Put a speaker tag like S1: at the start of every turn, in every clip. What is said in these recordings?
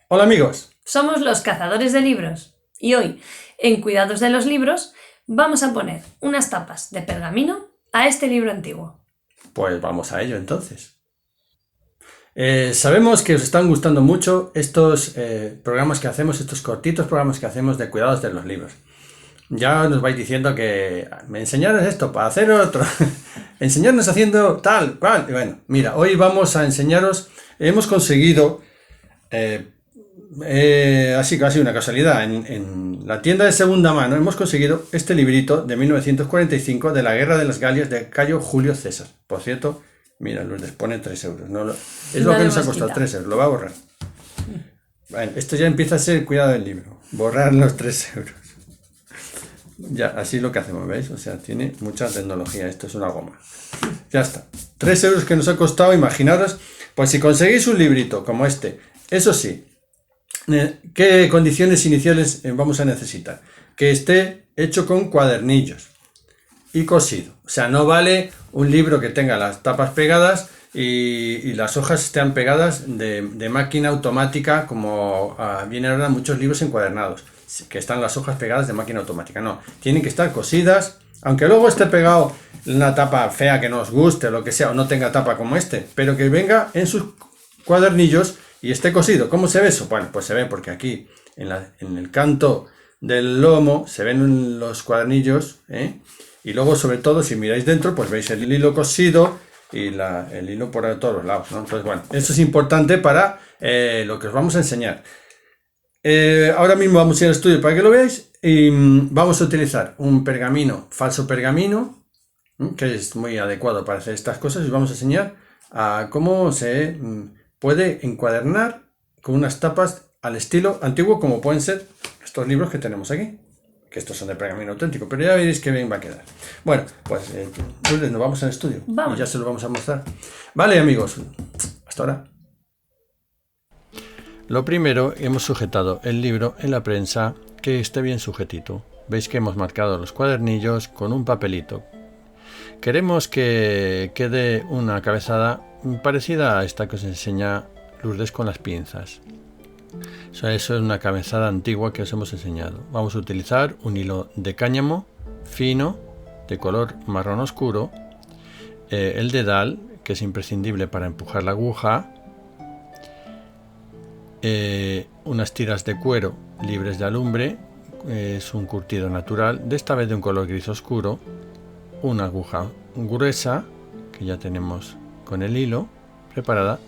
S1: Hola amigos.
S2: Somos los cazadores de libros y hoy, en Cuidados de los Libros, vamos a poner unas tapas de pergamino a este libro antiguo.
S1: Pues vamos a ello entonces. Sabemos que os están gustando mucho estos programas que hacemos, estos cortitos programas que hacemos de cuidados de los libros. Ya nos vais diciendo que me enseñaros esto para hacer otro, enseñarnos haciendo tal, cual. Y bueno, mira, hoy vamos a enseñaros, hemos conseguido, así casi una casualidad, en la tienda de segunda mano hemos conseguido este librito de 1945 de la Guerra de las Galias de Cayo Julio César. Por cierto, mira, les pone 3 euros. Es lo que nos ha costado, 3 euros, lo va a borrar. Bueno, esto ya empieza a ser cuidado del libro, borrar los 3 euros. Ya, así es lo que hacemos, ¿veis? O sea, tiene mucha tecnología, esto es una goma. Ya está, 3 euros que nos ha costado, imaginaros, pues si conseguís un librito como este, eso sí, ¿qué condiciones iniciales vamos a necesitar? Que esté hecho con cuadernillos y cosido. O sea, no vale un libro que tenga las tapas pegadas y las hojas estén pegadas de máquina automática, como vienen ahora muchos libros encuadernados, que están las hojas pegadas de máquina automática. No, tienen que estar cosidas, aunque luego esté pegado una tapa fea que no os guste o lo que sea, o no tenga tapa como este, pero que venga en sus cuadernillos y esté cosido. ¿Cómo se ve eso? Bueno, pues se ve porque aquí en el canto del lomo se ven los cuadernillos, y luego sobre todo si miráis dentro pues veis el hilo cosido y el hilo por todos los lados, ¿no? Entonces bueno, eso es importante para lo que os vamos a enseñar. Ahora mismo vamos a ir al estudio para que lo veáis y vamos a utilizar un pergamino, falso pergamino, que es muy adecuado para hacer estas cosas, y vamos a enseñar a cómo se puede encuadernar con unas tapas al estilo antiguo, como pueden ser estos libros que tenemos aquí, que estos son de pergamino auténtico, pero ya veréis que bien va a quedar. Bueno, pues nos vamos al estudio.
S2: Vamos.
S1: Y ya se lo vamos a mostrar. Vale, amigos, hasta ahora. Lo primero, hemos sujetado el libro en la prensa que esté bien sujetito. Veis que hemos marcado los cuadernillos con un papelito. Queremos que quede una cabezada parecida a esta que os enseña Lourdes con las pinzas. Eso es una cabezada antigua que os hemos enseñado. Vamos a utilizar un hilo de cáñamo fino, de color marrón oscuro, el dedal, que es imprescindible para empujar la aguja, unas tiras de cuero libres de alumbre, es un curtido natural, de esta vez de un color gris oscuro, una aguja gruesa que ya tenemos con el hilo preparada.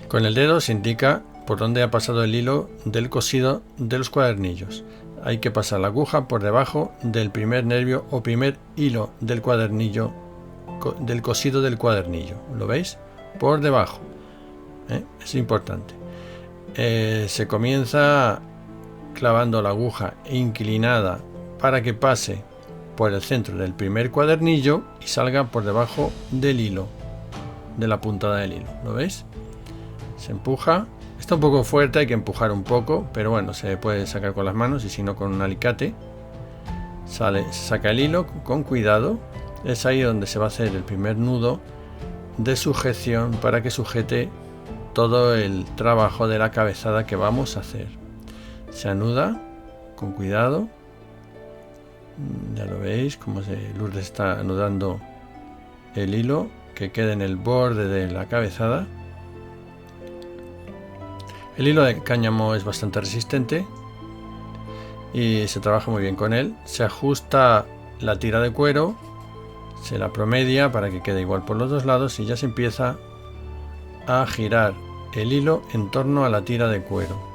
S1: Con el dedo se indica por dónde ha pasado el hilo del cosido de los cuadernillos. Hay que pasar la aguja por debajo del primer nervio o primer hilo del cuadernillo, del cosido del cuadernillo. ¿Lo veis? Por debajo. Es importante. Se comienza clavando la aguja inclinada para que pase por el centro del primer cuadernillo y salga por debajo del hilo, de la puntada del hilo. ¿Lo veis? Se empuja. Está un poco fuerte, hay que empujar un poco, pero bueno, se puede sacar con las manos y si no con un alicate. Se saca el hilo con cuidado. Es ahí donde se va a hacer el primer nudo de sujeción para que sujete todo el trabajo de la cabezada que vamos a hacer. Se anuda con cuidado. Ya lo veis como Lourdes está anudando el hilo que quede en el borde de la cabezada. El hilo de cáñamo es bastante resistente y se trabaja muy bien con él. Se ajusta la tira de cuero, se la promedia para que quede igual por los dos lados y ya se empieza a girar el hilo en torno a la tira de cuero.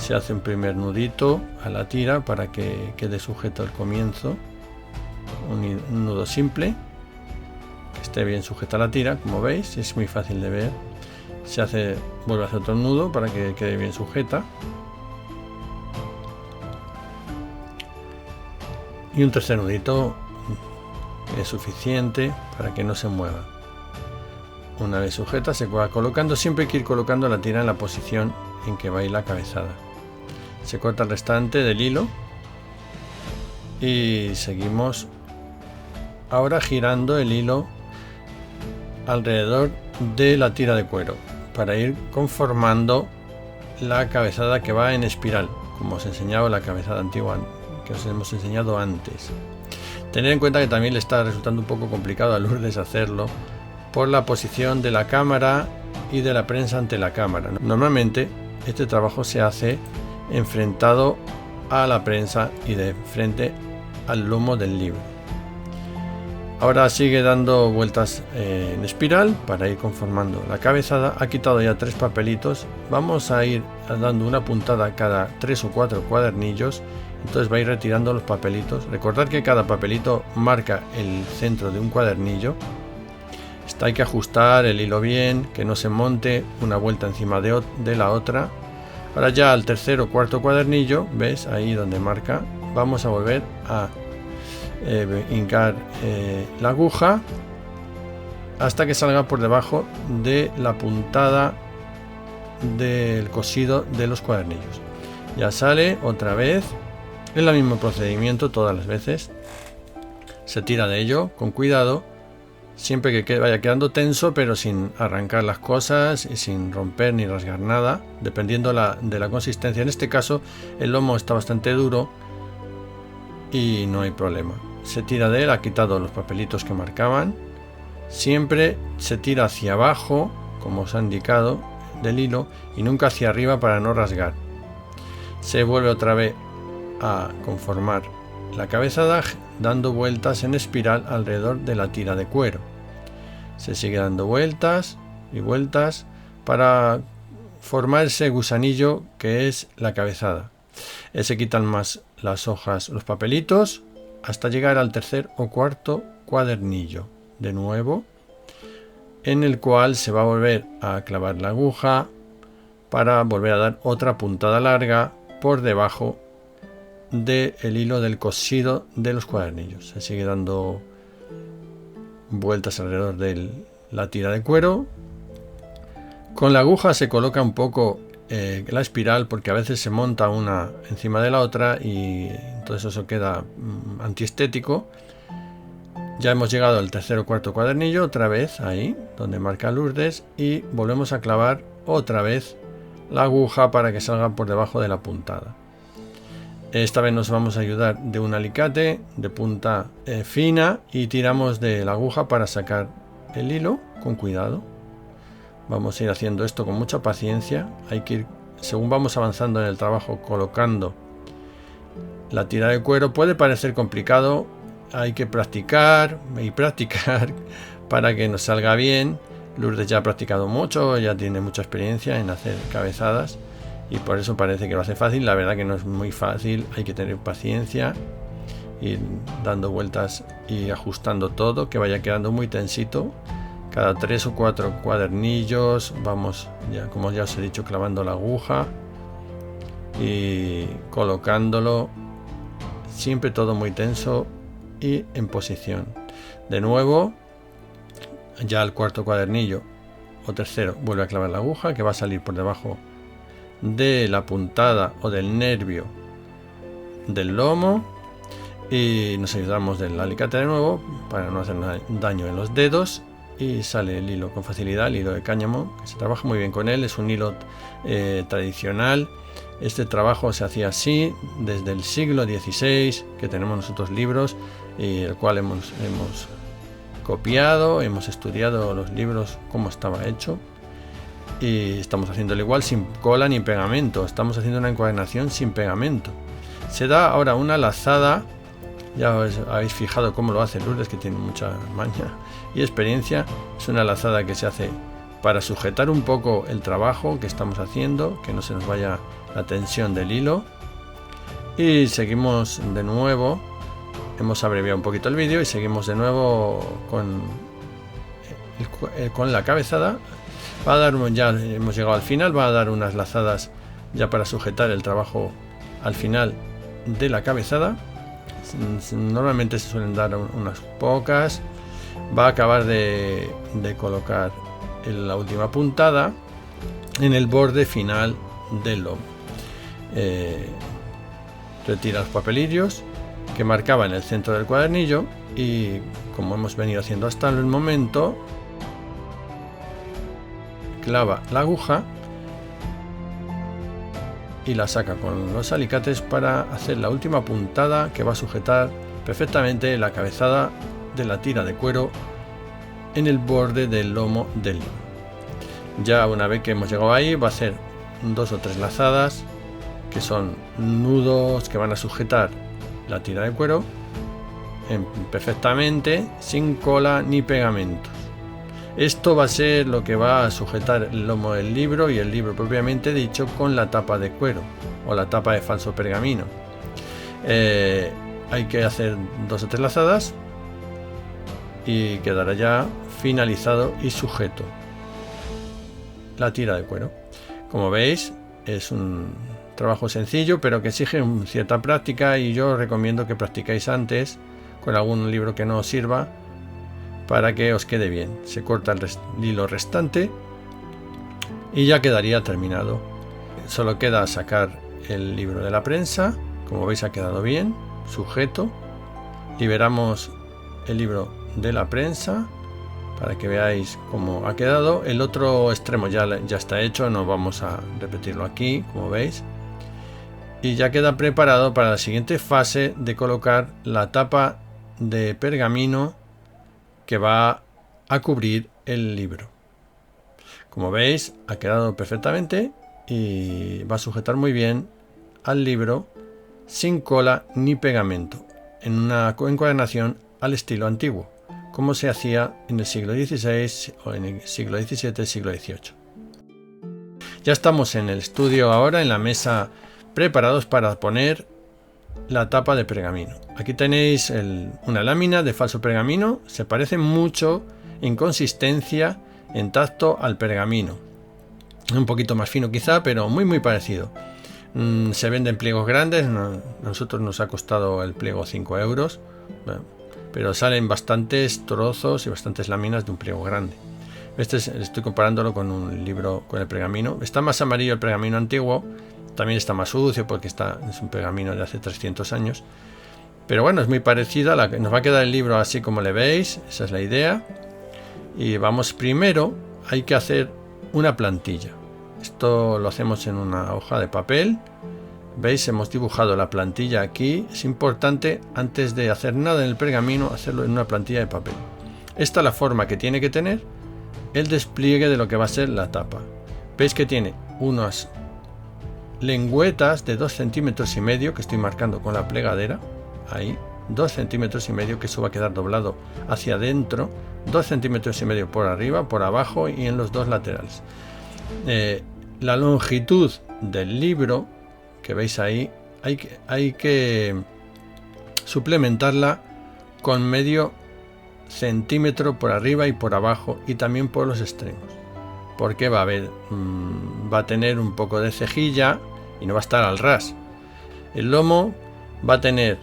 S1: Se hace un primer nudito a la tira para que quede sujeto al comienzo, un nudo simple, que esté bien sujeta a la tira, como veis, es muy fácil de ver. Vuelve a hacer otro nudo para que quede bien sujeta. Y un tercer nudito es suficiente para que no se mueva. Una vez sujeta se va colocando, siempre hay que ir colocando la tira en la posición en que va a ir la cabezada. Se corta el restante del hilo y seguimos ahora girando el hilo alrededor de la tira de cuero. para ir conformando la cabezada que va en espiral, como os he enseñado la cabezada antigua que os hemos enseñado antes. Tener en cuenta que también le está resultando un poco complicado a Lourdes hacerlo por la posición de la cámara y de la prensa ante la cámara. Normalmente este trabajo se hace enfrentado a la prensa y de frente al lomo del libro. Ahora sigue dando vueltas en espiral para ir conformando la cabezada. Ha quitado ya 3 papelitos. Vamos a ir dando una puntada cada 3 o 4 cuadernillos. Entonces va a ir retirando los papelitos. Recordad que cada papelito marca el centro de un cuadernillo. Hay que ajustar el hilo bien, que no se monte una vuelta encima de la otra. Ahora ya al tercer o cuarto cuadernillo, ¿ves? Ahí donde marca, vamos a volver a hincar la aguja hasta que salga por debajo de la puntada del cosido de los cuadernillos. Ya sale otra vez, es el mismo procedimiento todas las veces. Se tira de ello con cuidado, siempre que vaya quedando tenso, pero sin arrancar las cosas y sin romper ni rasgar nada, dependiendo de la consistencia. En este caso el lomo está bastante duro y no hay problema. Se tira de él, ha quitado los papelitos que marcaban. Siempre se tira hacia abajo, como os ha indicado, del hilo, y nunca hacia arriba para no rasgar. Se vuelve otra vez a conformar la cabezada dando vueltas en espiral alrededor de la tira de cuero. Se sigue dando vueltas y vueltas para formar ese gusanillo que es la cabezada. Se quitan más las hojas, los papelitos, hasta llegar al tercer o cuarto cuadernillo, de nuevo, en el cual se va a volver a clavar la aguja para volver a dar otra puntada larga por debajo del hilo del cosido de los cuadernillos. Se sigue dando vueltas alrededor de la tira de cuero. Con la aguja se coloca un poco la espiral, porque a veces se monta una encima de la otra y entonces eso queda antiestético. Ya hemos llegado al tercer o cuarto cuadernillo, otra vez ahí donde marca Lourdes, y volvemos a clavar otra vez la aguja para que salga por debajo de la puntada. Esta vez nos vamos a ayudar de un alicate de punta fina y tiramos de la aguja para sacar el hilo con cuidado. Vamos a ir haciendo esto con mucha paciencia. Hay que ir, según vamos avanzando en el trabajo, colocando la tira de cuero. Puede parecer complicado, hay que practicar y practicar para que nos salga bien. Lourdes ya ha practicado mucho, ya tiene mucha experiencia en hacer cabezadas y por eso parece que lo hace fácil. La verdad que no es muy fácil, hay que tener paciencia, ir dando vueltas y ajustando todo, que vaya quedando muy tensito. Cada 3 o 4 cuadernillos vamos, ya como ya os he dicho, clavando la aguja y colocándolo, siempre todo muy tenso y en posición. De nuevo, ya al cuarto cuadernillo o tercero vuelve a clavar la aguja, que va a salir por debajo de la puntada o del nervio del lomo, y nos ayudamos del alicate de nuevo para no hacer daño en los dedos, y sale el hilo con facilidad, el hilo de cáñamo, que se trabaja muy bien con él. Es un hilo tradicional. Este trabajo se hacía así desde el siglo XVI, que tenemos nosotros libros, y el cual hemos copiado, hemos estudiado los libros cómo estaba hecho, y estamos haciéndolo igual, sin cola ni pegamento. Estamos haciendo una encuadernación sin pegamento. Se da ahora una lazada. Ya os habéis fijado cómo lo hace Lourdes, que tiene mucha maña y experiencia. Es una lazada que se hace para sujetar un poco el trabajo que estamos haciendo, que no se nos vaya la tensión del hilo. Y seguimos de nuevo. Hemos abreviado un poquito el vídeo y seguimos de nuevo con la cabezada. Va a dar, ya hemos llegado al final, va a dar unas lazadas ya para sujetar el trabajo al final de la cabezada. Normalmente se suelen dar unas pocas. Va a acabar de colocar la última puntada en el borde final del lomo. Retira los papelillos que marcaba en el centro del cuadernillo, y como hemos venido haciendo hasta el momento, clava la aguja y la saca con los alicates para hacer la última puntada que va a sujetar perfectamente la cabezada de la tira de cuero en el borde del lomo del libro. Ya una vez que hemos llegado ahí, va a hacer 2 o 3 lazadas que son nudos que van a sujetar la tira de cuero perfectamente, sin cola ni pegamentos. Esto va a ser lo que va a sujetar el lomo del libro y el libro propiamente dicho con la tapa de cuero o la tapa de falso pergamino. Hay que hacer 2 o 3 lazadas y quedará ya finalizado y sujeto la tira de cuero. Como veis, es un trabajo sencillo pero que exige cierta práctica, y yo os recomiendo que practiquéis antes con algún libro que no os sirva para que os quede bien. Se corta el hilo restante y ya quedaría terminado. Solo queda sacar el libro de la prensa. Como veis, ha quedado bien sujeto. Liberamos el libro de la prensa para que veáis cómo ha quedado. El otro extremo ya está hecho, no vamos a repetirlo aquí, como veis. Y ya queda preparado para la siguiente fase de colocar la tapa de pergamino que va a cubrir el libro. Como veis, ha quedado perfectamente y va a sujetar muy bien al libro sin cola ni pegamento, en una encuadernación al estilo antiguo, como se hacía en el siglo XVI o en el siglo XVII, siglo XVIII. Ya estamos en el estudio ahora, en la mesa, preparados para poner la tapa de pergamino. Aquí tenéis una lámina de falso pergamino. Se parece mucho en consistencia, en tacto, al pergamino. Un poquito más fino quizá, pero muy parecido. Se venden pliegos grandes. A nosotros nos ha costado el pliego 5 euros. Pero salen bastantes trozos y bastantes láminas de un pliego grande. Estoy comparándolo con un libro con el pergamino. Está más amarillo el pergamino antiguo. También está más sucio porque es un pergamino de hace 300 años. Pero bueno, es muy parecida. Nos va a quedar el libro así como le veis. Esa es la idea. Y vamos, primero hay que hacer una plantilla. Esto lo hacemos en una hoja de papel. ¿Veis? Hemos dibujado la plantilla aquí. Es importante, antes de hacer nada en el pergamino, hacerlo en una plantilla de papel. Esta es la forma que tiene que tener el despliegue de lo que va a ser la tapa. Veis que tiene unas lengüetas de 2,5 centímetros que estoy marcando con la plegadera. Ahí, 2,5 centímetros, que eso va a quedar doblado hacia adentro. 2,5 centímetros por arriba, por abajo y en los dos laterales. La longitud del libro que veis ahí, hay que suplementarla con medio centímetro por arriba y por abajo, y también por los extremos, porque va a tener un poco de cejilla y no va a estar al ras. El lomo va a tener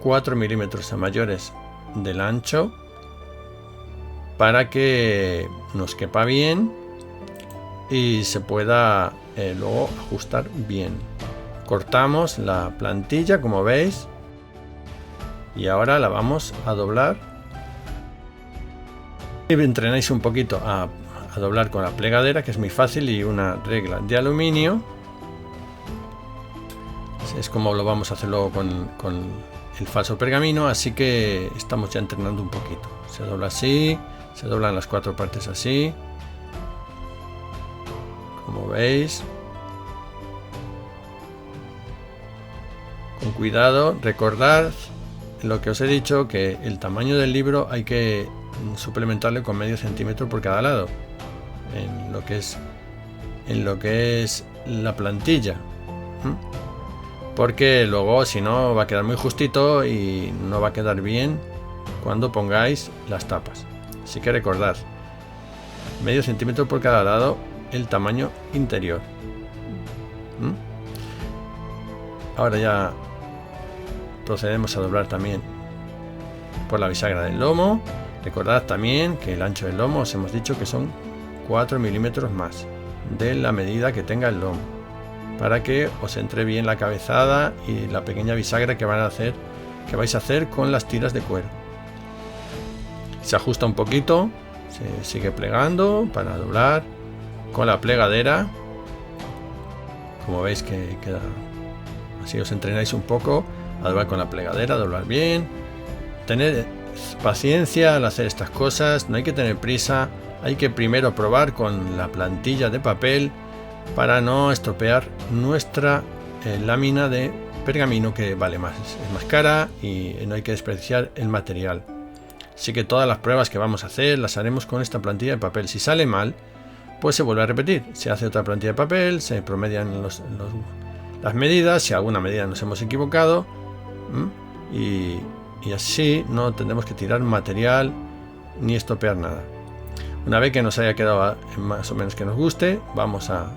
S1: 4 milímetros mayores del ancho para que nos quepa bien y se pueda luego ajustar bien. Cortamos la plantilla, como veis, y ahora la vamos a doblar. Y entrenáis un poquito a doblar con la plegadera, que es muy fácil, y una regla de aluminio. Es como lo vamos a hacer luego con el falso pergamino, así que estamos ya entrenando un poquito. Se dobla así, se doblan las 4 partes así, como veis. Con cuidado, recordad lo que os he dicho, que el tamaño del libro hay que suplementarle con medio centímetro por cada lado en lo que es la plantilla, porque luego si no va a quedar muy justito y no va a quedar bien cuando pongáis las tapas. Así que recordad, medio centímetro por cada lado el tamaño interior. Ahora ya procedemos a doblar también por la bisagra del lomo. Recordad también que el ancho del lomo os hemos dicho que son 4 milímetros más de la medida que tenga el lomo, para que os entre bien la cabezada y la pequeña bisagra que vais a hacer con las tiras de cuero. Se ajusta un poquito, se sigue plegando para doblar con la plegadera. Como veis que queda así, os entrenáis un poco a doblar con la plegadera, doblar bien, tener paciencia al hacer estas cosas, no hay que tener prisa, hay que primero probar con la plantilla de papel para no estropear nuestra lámina de pergamino, que vale más, es más cara y no hay que desperdiciar el material. Así que todas las pruebas que vamos a hacer las haremos con esta plantilla de papel. Si sale mal, pues se vuelve a repetir, se hace otra plantilla de papel, se promedian las medidas, si alguna medida nos hemos equivocado, y así no tendremos que tirar material ni estropear nada. Una vez que nos haya quedado más o menos que nos guste, vamos a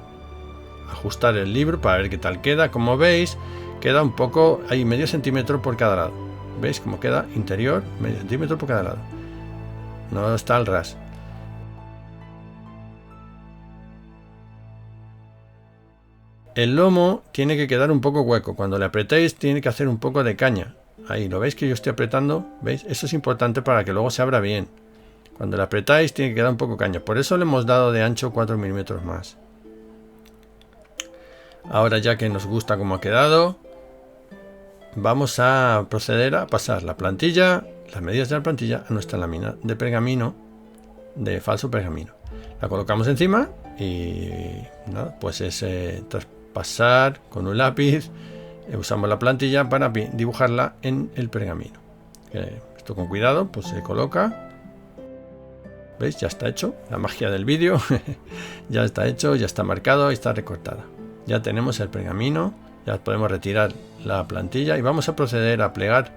S1: ajustar el libro para ver qué tal queda. Como veis, queda un poco, hay medio centímetro por cada lado. ¿Veis cómo queda interior? Medio centímetro por cada lado. No está al ras. El lomo tiene que quedar un poco hueco. Cuando le apretéis tiene que hacer un poco de caña. Ahí, ¿lo veis que yo estoy apretando? ¿Veis? Eso es importante para que luego se abra bien. Cuando le apretáis tiene que quedar un poco caña. Por eso le hemos dado de ancho 4 milímetros más. Ahora, ya que nos gusta cómo ha quedado, vamos a proceder a pasar la plantilla, las medidas de la plantilla, a nuestra lámina de pergamino, de falso pergamino. La colocamos encima y nada, pues es traspasar con un lápiz. Usamos la plantilla para dibujarla en el pergamino. Esto con cuidado, pues se coloca. ¿Veis? Ya está hecho. La magia del vídeo. Ya está hecho, ya está marcado y está recortada. Ya tenemos el pergamino. Ya podemos retirar la plantilla y vamos a proceder a plegar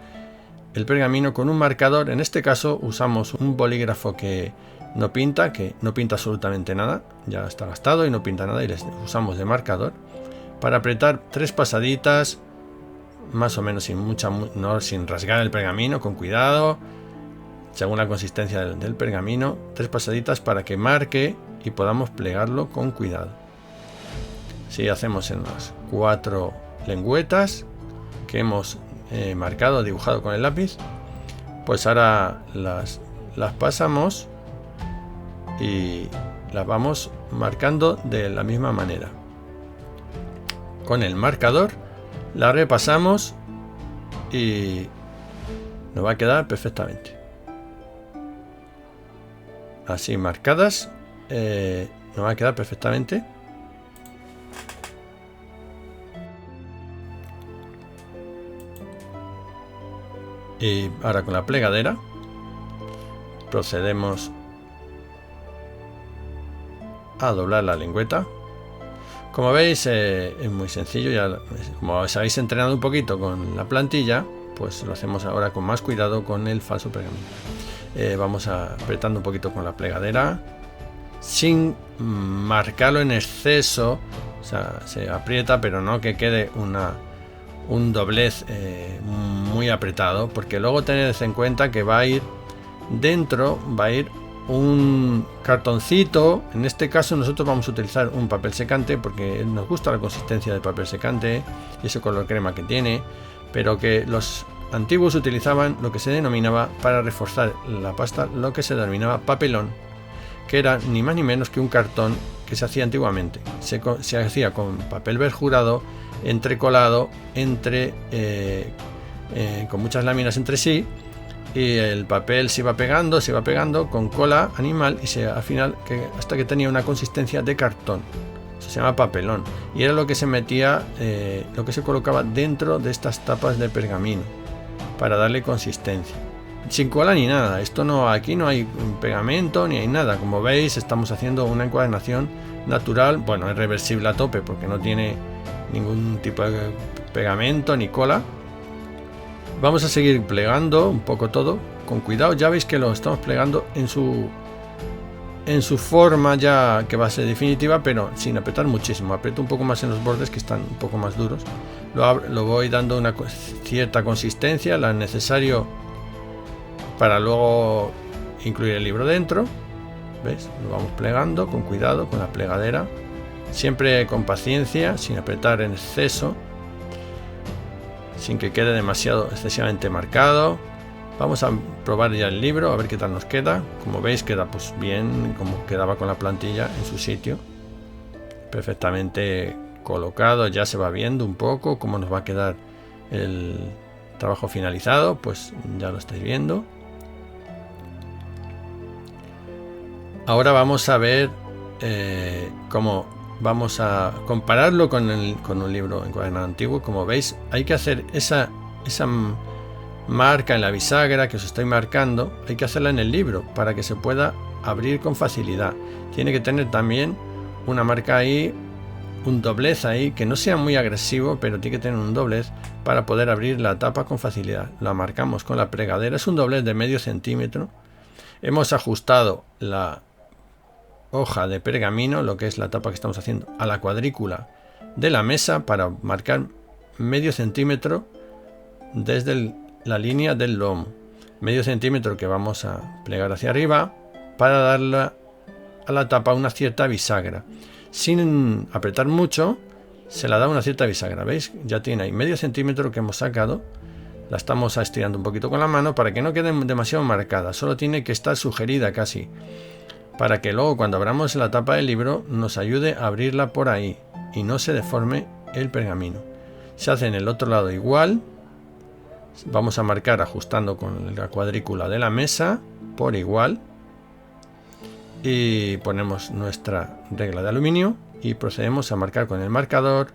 S1: el pergamino con un marcador. En este caso usamos un bolígrafo que no pinta absolutamente nada. Ya está gastado y no pinta nada, y usamos de marcador para apretar 3 pasaditas, más o menos sin rasgar el pergamino, con cuidado, según la consistencia del pergamino, 3 pasaditas para que marque y podamos plegarlo con cuidado. Si hacemos en las 4 lengüetas que hemos marcado, dibujado con el lápiz, pues ahora las pasamos y las vamos marcando de la misma manera. Con el marcador la repasamos y nos va a quedar perfectamente. Así marcadas, nos va a quedar perfectamente. Y ahora con la plegadera procedemos a doblar la lengüeta. Como veis, es muy sencillo. Ya, como os habéis entrenado un poquito con la plantilla, pues lo hacemos ahora con más cuidado con el falso pergamino. Vamos apretando un poquito con la plegadera sin marcarlo en exceso. O sea, se aprieta, pero no que quede un doblez muy apretado, porque luego tened en cuenta que va a ir dentro, va a ir un cartoncito. En este caso nosotros vamos a utilizar un papel secante porque nos gusta la consistencia del papel secante y ese color crema que tiene, pero que los antiguos utilizaban lo que se denominaba, para reforzar la pasta, lo que se denominaba papelón, que era ni más ni menos que un cartón que se hacía antiguamente. Se hacía con papel perjurado, entrecolado, con muchas láminas entre sí, y el papel se iba pegando con cola animal y al final hasta que tenía una consistencia de cartón. Eso se llama papelón y era lo que se metía, lo que se colocaba dentro de estas tapas de pergamino para darle consistencia. Sin cola ni nada, aquí no hay pegamento ni hay nada. Como veis, estamos haciendo una encuadernación natural. Bueno, es reversible a tope porque no tiene ningún tipo de pegamento ni cola. Vamos a seguir plegando un poco todo con cuidado. Ya veis que lo estamos plegando en su forma ya que va a ser definitiva, pero sin apretar muchísimo. Aprieto un poco más en los bordes que están un poco más duros. Lo voy dando una cierta consistencia, la necesario para luego incluir el libro dentro. ¿Veis? Lo vamos plegando con cuidado con la plegadera, siempre con paciencia, sin apretar en exceso, sin que quede excesivamente marcado. Vamos a probar ya el libro, a ver qué tal nos queda. Como veis, queda pues bien, como quedaba con la plantilla en su sitio. perfectamente colocado, ya se va viendo un poco cómo nos va a quedar el trabajo finalizado, pues ya lo estáis viendo. Ahora vamos a ver cómo vamos a compararlo con un libro encuadernado antiguo. Como veis, hay que hacer esa marca en la bisagra que os estoy marcando, hay que hacerla en el libro para que se pueda abrir con facilidad. Tiene que tener también una marca ahí, un doblez ahí, que no sea muy agresivo, pero tiene que tener un doblez para poder abrir la tapa con facilidad. La marcamos con la plegadera, es un doblez de medio centímetro. Hemos ajustado la hoja de pergamino, lo que es la tapa que estamos haciendo, a la cuadrícula de la mesa para marcar medio centímetro desde la línea del lomo. Medio centímetro que vamos a plegar hacia arriba para darle a la tapa una cierta bisagra. Sin apretar mucho, se la da una cierta bisagra. ¿Veis? Ya tiene ahí medio centímetro que hemos sacado. La estamos estirando un poquito con la mano para que no quede demasiado marcada. Solo tiene que estar sugerida casi, para que luego cuando abramos la tapa del libro nos ayude a abrirla por ahí y no se deforme el pergamino. Se hace en el otro lado igual. Vamos a marcar ajustando con la cuadrícula de la mesa por igual. Y ponemos nuestra regla de aluminio y procedemos a marcar con el marcador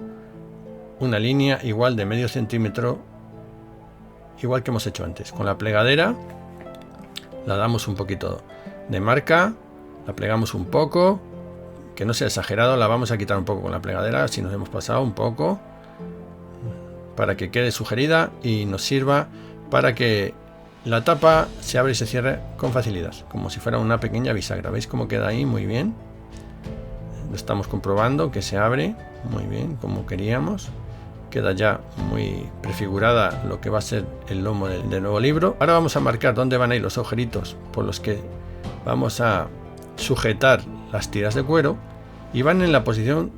S1: una línea igual de medio centímetro, igual que hemos hecho antes. Con la plegadera la damos un poquito de marca, la plegamos un poco, que no sea exagerado, la vamos a quitar un poco con la plegadera si nos hemos pasado un poco, para que quede sugerida y nos sirva para que la tapa se abre y se cierre con facilidad, como si fuera una pequeña bisagra. ¿Veis cómo queda ahí? Muy bien. Lo estamos comprobando que se abre muy bien, como queríamos. Queda ya muy prefigurada lo que va a ser el lomo del nuevo libro. Ahora vamos a marcar dónde van a ir los agujeritos por los que vamos a sujetar las tiras de cuero y van en la posición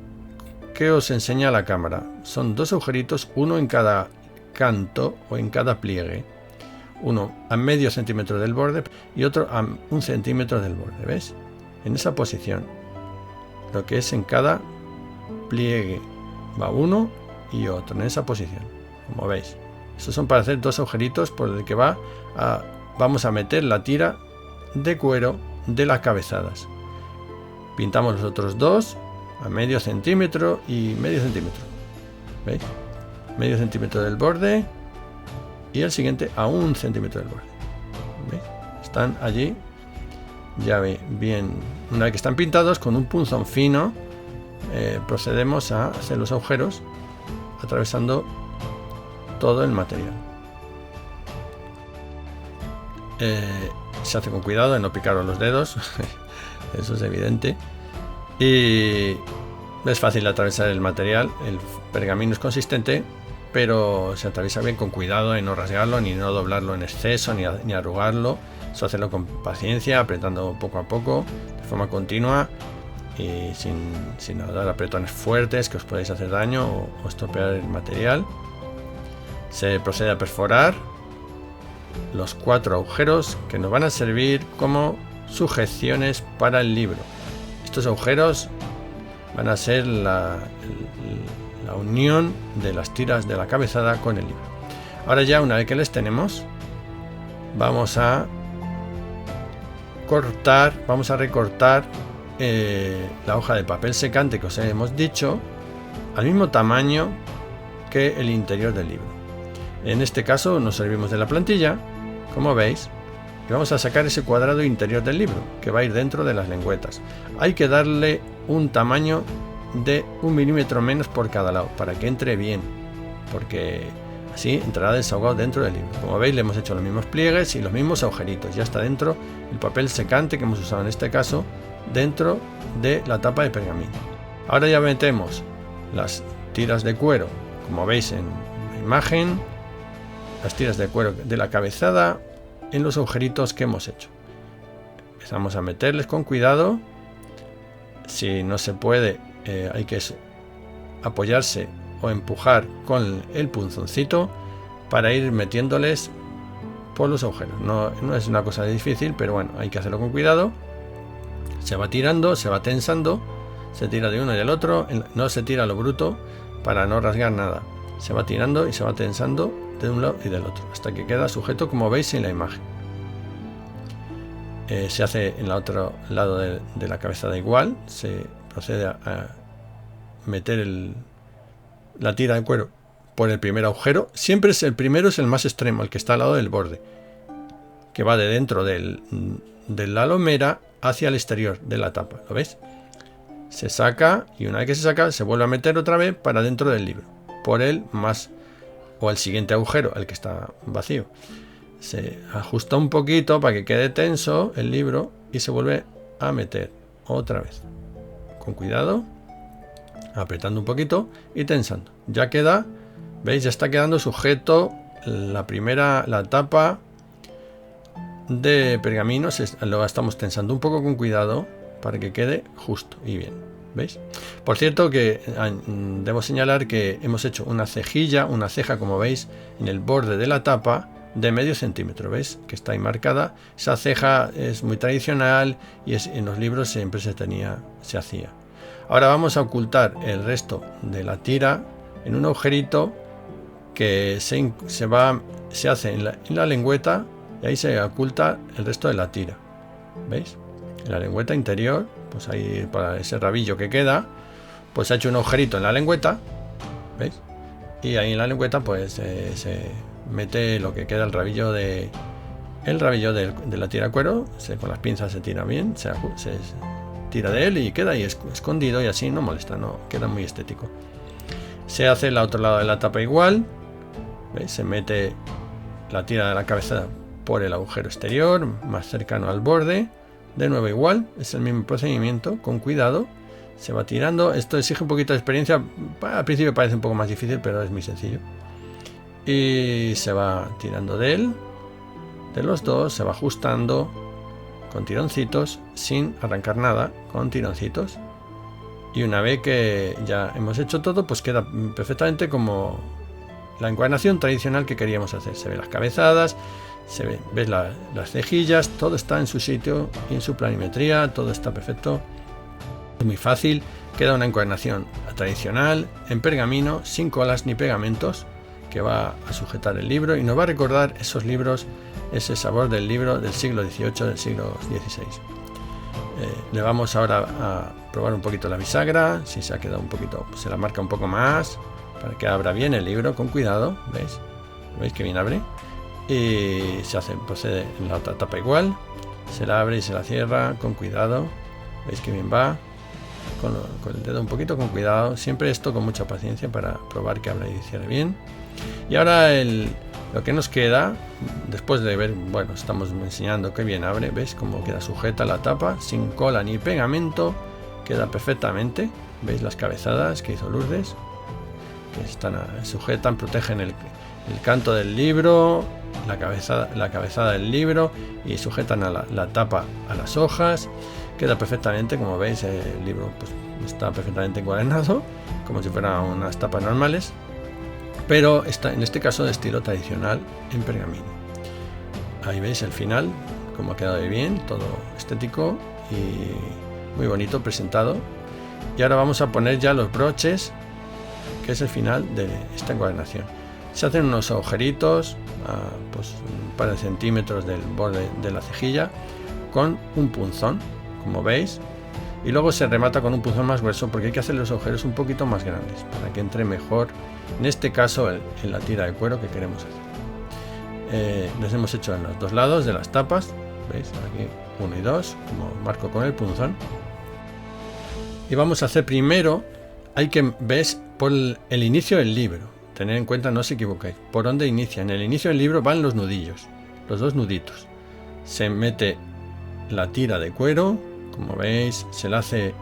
S1: que os enseña la cámara. Son dos agujeritos, uno en cada canto o en cada pliegue. Uno a medio centímetro del borde y otro a 1 centímetro del borde. ¿Ves? En esa posición. Lo que es en cada pliegue. Va uno y otro en esa posición. Como veis. Estos son para hacer dos agujeritos por el que vamos a meter la tira de cuero de las cabezadas. Pintamos los otros dos a medio centímetro y medio centímetro. ¿Veis? Medio centímetro del borde. Y el siguiente a 1 centímetro del borde. ¿Veis? Están allí. Ya ve bien. Una vez que están pintados con un punzón fino, procedemos a hacer los agujeros atravesando todo el material. Se hace con cuidado de no picaros los dedos. Eso es evidente. Y es fácil atravesar el material. El pergamino es consistente, pero se atraviesa bien con cuidado en no rasgarlo, ni no doblarlo en exceso, ni arrugarlo. Eso hacerlo con paciencia, apretando poco a poco, de forma continua y sin dar apretones fuertes que os podéis hacer daño o estropear el material. Se procede a perforar los 4 agujeros que nos van a servir como sujeciones para el libro. Estos agujeros van a ser la unión de las tiras de la cabezada con el libro. Ahora ya, una vez que les tenemos, vamos a recortar la hoja de papel secante que os hemos dicho al mismo tamaño que el interior del libro. En este caso nos servimos de la plantilla, como veis, y vamos a sacar ese cuadrado interior del libro que va a ir dentro de las lengüetas. Hay que darle un tamaño de 1 milímetro menos por cada lado para que entre bien, porque así entrará desahogado dentro del libro. Como veis, le hemos hecho los mismos pliegues y los mismos agujeritos. Ya está dentro el papel secante que hemos usado en este caso dentro de la tapa de pergamino. Ahora ya metemos las tiras de cuero, como veis en la imagen, las tiras de cuero de la cabezada en los agujeritos que hemos hecho. Empezamos a meterles con cuidado. Si no se puede, hay que apoyarse o empujar con el punzoncito para ir metiéndoles por los agujeros. No es una cosa difícil, pero bueno, hay que hacerlo con cuidado. Se va tirando, se va tensando, Se tira de uno y del otro, no se tira a lo bruto para no rasgar nada. Se va tirando y se va tensando de un lado y del otro, hasta que queda sujeto, como veis en la imagen. Se hace en el otro lado de la cabezada igual, se procede a meter la tira de cuero por el primer agujero. Siempre el primero es el más extremo, el que está al lado del borde, que va de dentro de la lomera hacia el exterior de la tapa, ¿lo ves? Se saca y una vez que se saca se vuelve a meter otra vez para dentro del libro, por el más o el siguiente agujero, el que está vacío. Se ajusta un poquito para que quede tenso el libro y se vuelve a meter otra vez, con cuidado, apretando un poquito y tensando. Ya queda, veis, ya está quedando sujeto la tapa de pergamino. Lo estamos tensando un poco con cuidado para que quede justo y bien, ¿veis? Por cierto, que debo señalar que hemos hecho una ceja, como veis, en el borde de la tapa de medio centímetro, ¿veis? Que está ahí marcada. Esa ceja es muy tradicional y en los libros siempre se hacía. Ahora vamos a ocultar el resto de la tira en un agujerito que se hace en la lengüeta, y ahí se oculta el resto de la tira, ¿veis? En la lengüeta interior, pues ahí para ese rabillo que queda, pues se ha hecho un agujerito en la lengüeta, ¿veis? Y ahí en la lengüeta pues se mete lo que queda, el rabillo de la tira de cuero. Con las pinzas se tira bien, se tira de él y queda ahí escondido, y así no molesta, no queda muy estético. Se hace el otro lado de la tapa igual, ¿veis? Se mete la tira de la cabeza por el agujero exterior más cercano al borde, de nuevo igual, es el mismo procedimiento, con cuidado se va tirando. Esto exige un poquito de experiencia, al principio parece un poco más difícil, pero es muy sencillo, y se va tirando de los dos, se va ajustando con tironcitos, sin arrancar nada, con tironcitos, y una vez que ya hemos hecho todo, pues queda perfectamente como la encuadernación tradicional que queríamos hacer. Se ven las cabezadas, ves las cejillas, todo está en su sitio y en su planimetría, todo está perfecto. Es muy fácil, queda una encuadernación tradicional en pergamino, sin colas ni pegamentos, que va a sujetar el libro y nos va a recordar esos libros, ese sabor del libro del siglo XVIII, del siglo XVI. Le vamos ahora a probar un poquito la bisagra. Si se ha quedado un poquito, pues se la marca un poco más para que abra bien el libro, con cuidado, ¿veis que bien abre? Y procede en la otra tapa igual, se la abre y se la cierra con cuidado, veis que bien va, con el dedo un poquito con cuidado, siempre esto con mucha paciencia para probar que abra y cierre bien. Y ahora lo que nos queda, después de ver, bueno, estamos enseñando que bien abre, veis cómo queda sujeta la tapa, sin cola ni pegamento, queda perfectamente. Veis las cabezadas que hizo Lourdes, que sujetan, protegen el canto del libro, la cabezada del libro, y sujetan a la tapa a las hojas. Queda perfectamente, como veis, el libro pues está perfectamente encuadernado, como si fueran unas tapas normales, pero está en este caso de estilo tradicional en pergamino. Ahí veis el final, como ha quedado bien, todo estético y muy bonito presentado. Y ahora vamos a poner ya los broches, que es el final de esta encuadernación. Se hacen unos agujeritos pues un par de centímetros del borde de la cejilla con un punzón, como veis, y luego se remata con un punzón más grueso, porque hay que hacer los agujeros un poquito más grandes para que entre mejor, en este caso en la tira de cuero que queremos hacer. Les hemos hecho en los dos lados de las tapas, veis aquí 1 y 2, como marco con el punzón. Y vamos a hacer primero, ves por el inicio del libro, tener en cuenta, no os equivocáis, por dónde inicia. En el inicio del libro van los nudillos, los dos nuditos. Se mete la tira de cuero, como veis, se le hace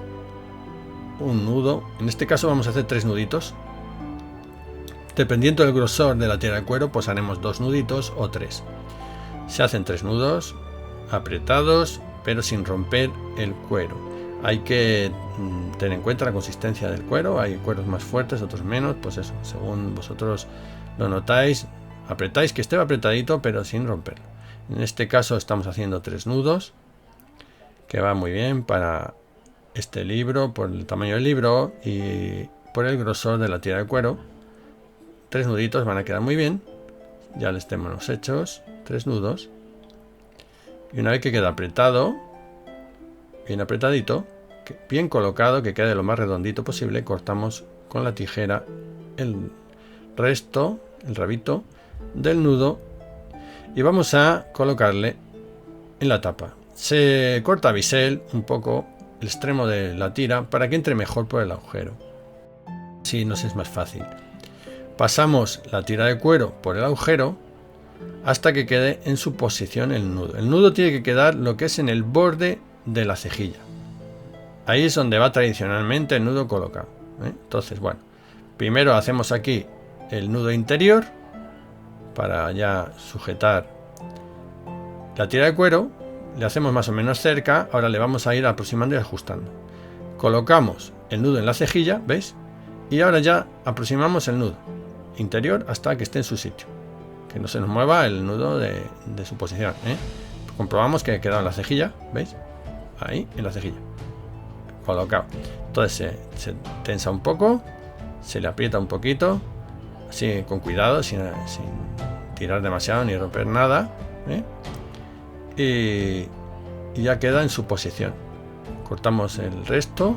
S1: un nudo. En este caso vamos a hacer 3 nuditos. Dependiendo del grosor de la tira de cuero, pues haremos 2 nuditos o 3. Se hacen 3 nudos apretados, pero sin romper el cuero. Hay que tener en cuenta la consistencia del cuero. Hay cueros más fuertes, otros menos, pues eso, según vosotros lo notáis, apretáis, que esté apretadito, pero sin romperlo. En este caso estamos haciendo 3 nudos, que va muy bien para este libro por el tamaño del libro y por el grosor de la tira de cuero. 3 nuditos van a quedar muy bien. Ya les tenemos hechos 3 nudos. Y una vez que queda apretado, bien apretadito, bien colocado, que quede lo más redondito posible, cortamos con la tijera el resto, el rabito del nudo, y vamos a colocarle en la tapa. Se corta a bisel un poco el extremo de la tira para que entre mejor por el agujero. Así nos es más fácil. Pasamos la tira de cuero por el agujero hasta que quede en su posición el nudo. El nudo tiene que quedar lo que es en el borde de la cejilla. Ahí es donde va tradicionalmente el nudo colocado, ¿eh? Entonces, bueno, primero hacemos aquí el nudo interior para ya sujetar la tira de cuero. Le hacemos más o menos cerca. Ahora le vamos a ir aproximando y ajustando. Colocamos el nudo en la cejilla, ¿veis? Y ahora ya aproximamos el nudo interior hasta que esté en su sitio, que no se nos mueva el nudo de su posición, ¿eh? Comprobamos que ha quedado en la cejilla, ¿veis? Ahí, en la cejilla, colocado. Entonces se tensa un poco, se le aprieta un poquito, así con cuidado, sin tirar demasiado ni romper nada, ¿eh? Y ya queda en su posición. Cortamos el resto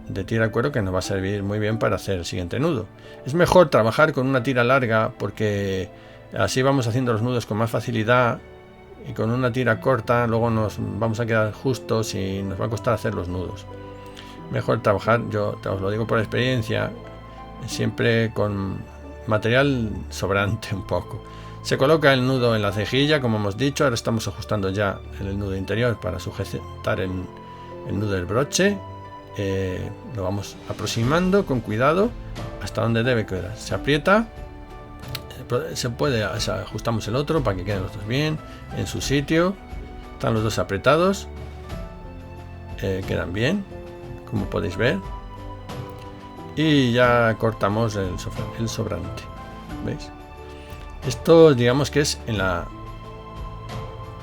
S1: de tira de cuero, que nos va a servir muy bien para hacer el siguiente nudo. Es mejor trabajar con una tira larga porque así vamos haciendo los nudos con más facilidad, y con una tira corta luego nos vamos a quedar justos y nos va a costar hacer los nudos. Mejor trabajar, yo os lo digo por experiencia, siempre con material sobrante un poco. Se coloca el nudo en la cejilla, como hemos dicho. Ahora estamos ajustando ya el nudo interior para sujetar el nudo del broche. Lo vamos aproximando con cuidado hasta donde debe quedar. Se aprieta, ajustamos el otro para que queden los dos bien en su sitio. Están los dos apretados, quedan bien, como podéis ver, y ya cortamos el sobrante. ¿Veis? Esto digamos que es en la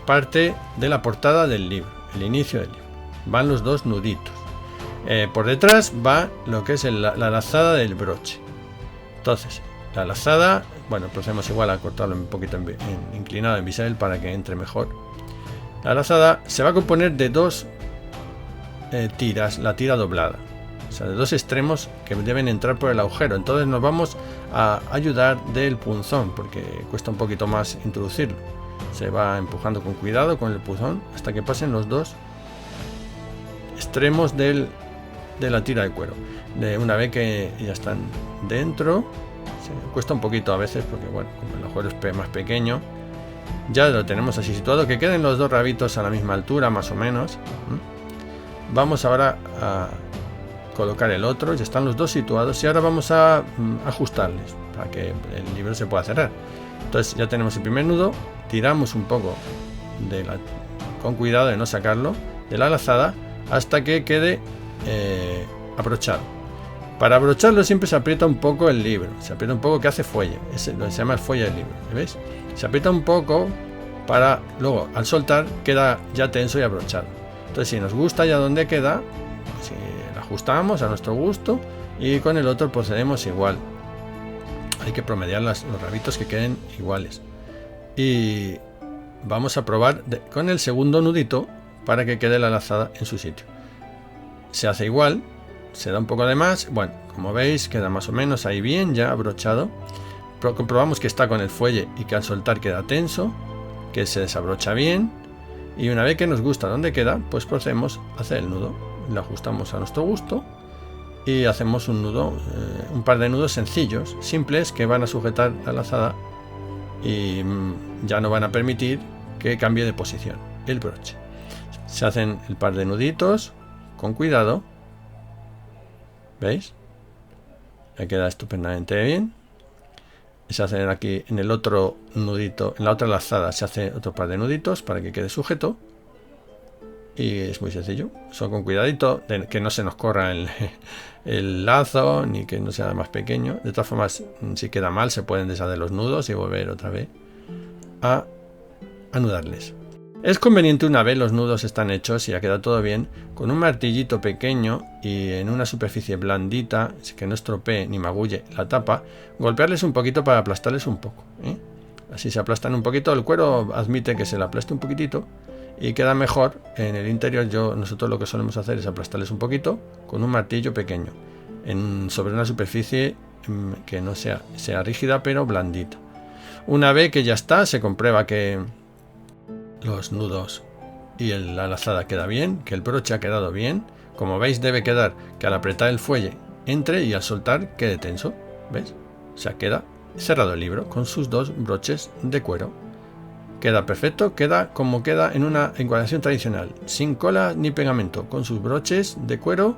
S1: parte de la portada del libro, el inicio del libro. Van los dos nuditos. Por detrás va lo que es la lazada del broche. Entonces, la lazada, bueno, procedemos igual a cortarlo un poquito inclinado en bisel para que entre mejor. La lazada se va a componer de dos tiras, la tira doblada. O sea, de dos extremos que deben entrar por el agujero. Entonces nos vamos a ayudar del punzón, porque cuesta un poquito más introducirlo. Se va empujando con cuidado con el punzón hasta que pasen los dos extremos de la tira de cuero. Una vez que ya están dentro, cuesta un poquito a veces porque, bueno, como el agujero es más pequeño, ya lo tenemos así situado, que queden los dos rabitos a la misma altura más o menos. Vamos ahora a colocar el otro, ya están los dos situados, y ahora vamos a ajustarles para que el libro se pueda cerrar. Entonces ya tenemos el primer nudo, tiramos un poco con cuidado de no sacarlo de la lazada hasta que quede abrochado. Para abrocharlo siempre se aprieta un poco el libro, se aprieta un poco, que hace fuelle, es lo que se llama el fuelle del libro, ¿veis? Se aprieta un poco para luego al soltar queda ya tenso y abrochado. Entonces si nos gusta ya donde queda, si ajustamos a nuestro gusto, y con el otro procedemos igual. Hay que promediar los rabitos que queden iguales, y vamos a probar con el segundo nudito para que quede la lazada en su sitio. Se hace igual, se da un poco de más, bueno, como veis queda más o menos ahí bien ya abrochado. Comprobamos que está con el fuelle y que al soltar queda tenso, que se desabrocha bien, y una vez que nos gusta donde queda, pues procedemos a hacer el nudo. Lo ajustamos a nuestro gusto y hacemos un nudo, un par de nudos sencillos, simples, que van a sujetar la lazada y ya no van a permitir que cambie de posición el broche. Se hacen el par de nuditos con cuidado, ¿veis? Ya queda estupendamente bien. Se hacen aquí en el otro nudito, en la otra lazada se hace otro par de nuditos para que quede sujeto. Y es muy sencillo, solo con cuidadito de que no se nos corra el lazo, ni que no sea más pequeño. De todas formas, si queda mal se pueden deshacer los nudos y volver otra vez a anudarles. Es conveniente, una vez los nudos están hechos y ha quedado todo bien, con un martillito pequeño y en una superficie blandita, que no estropee ni magulle la tapa, golpearles un poquito para aplastarles un poco, ¿eh? Así se aplastan un poquito, el cuero admite que se le aplaste un poquitito y queda mejor. En el interior nosotros lo que solemos hacer es aplastarles un poquito con un martillo pequeño, sobre una superficie que no sea rígida pero blandita. Una vez que ya está, se comprueba que los nudos y la lazada queda bien, que el broche ha quedado bien. Como veis, debe quedar que al apretar el fuelle entre y al soltar quede tenso, ¿ves? O sea, queda cerrado el libro con sus dos broches de cuero. Queda perfecto, queda como queda en una encuadernación tradicional, sin cola ni pegamento, con sus broches de cuero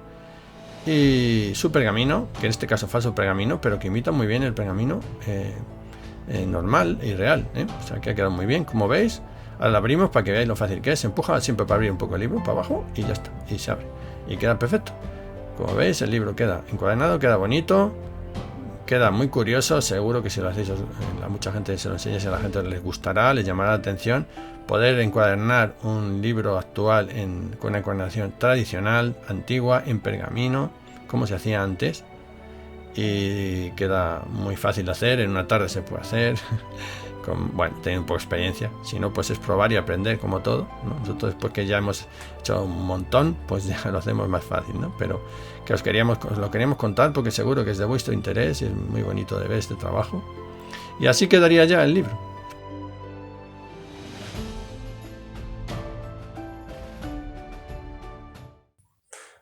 S1: y su pergamino, que en este caso falso pergamino, pero que imita muy bien el pergamino normal y real, ¿eh? O sea, que ha quedado muy bien, como veis. Ahora la abrimos para que veáis lo fácil que es. Se empuja siempre para abrir un poco el libro para abajo y ya está, y se abre y queda perfecto. Como veis, el libro queda encuadernado, queda bonito, queda muy curioso. Seguro que si lo hacéis, a mucha gente se lo enseñáis, a la gente les gustará, les llamará la atención poder encuadernar un libro actual con una encuadernación tradicional, antigua, en pergamino, como se hacía antes, y queda muy fácil de hacer. En una tarde se puede hacer. Bueno, tener un poco de experiencia, si no, pues es probar y aprender, como todo, ¿no? Nosotros, después que ya hemos hecho un montón, pues ya lo hacemos más fácil, ¿no? Pero que os lo queríamos contar porque seguro que es de vuestro interés y es muy bonito de ver este trabajo. Y así quedaría ya el libro.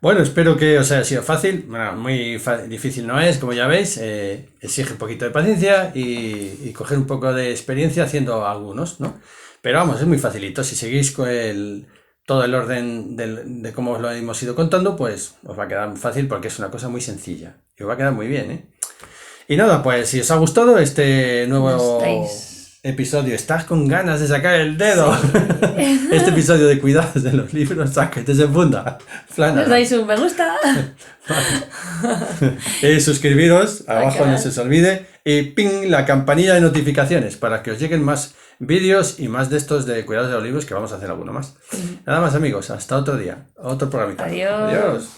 S1: Bueno, espero que os haya sido fácil. Bueno, muy difícil no es, como ya veis. Exige un poquito de paciencia y coger un poco de experiencia haciendo algunos, ¿no? Pero vamos, es muy facilito. Si seguís con todo el orden de cómo os lo hemos ido contando, pues os va a quedar fácil porque es una cosa muy sencilla. Y os va a quedar muy bien, ¿eh? Y nada, pues si os ha gustado este nuevo episodio, estás con ganas de sacar el dedo. Sí. Este episodio de cuidados de los libros, sáquete se funda.
S2: Nos dais un me gusta.
S1: Suscribiros, abajo no se os olvide. Y ping, la campanilla de notificaciones para que os lleguen más vídeos y más de estos de cuidados de los libros, que vamos a hacer alguno más. Nada más, amigos, hasta otro día, otro programita.
S2: Adiós.
S1: Adiós.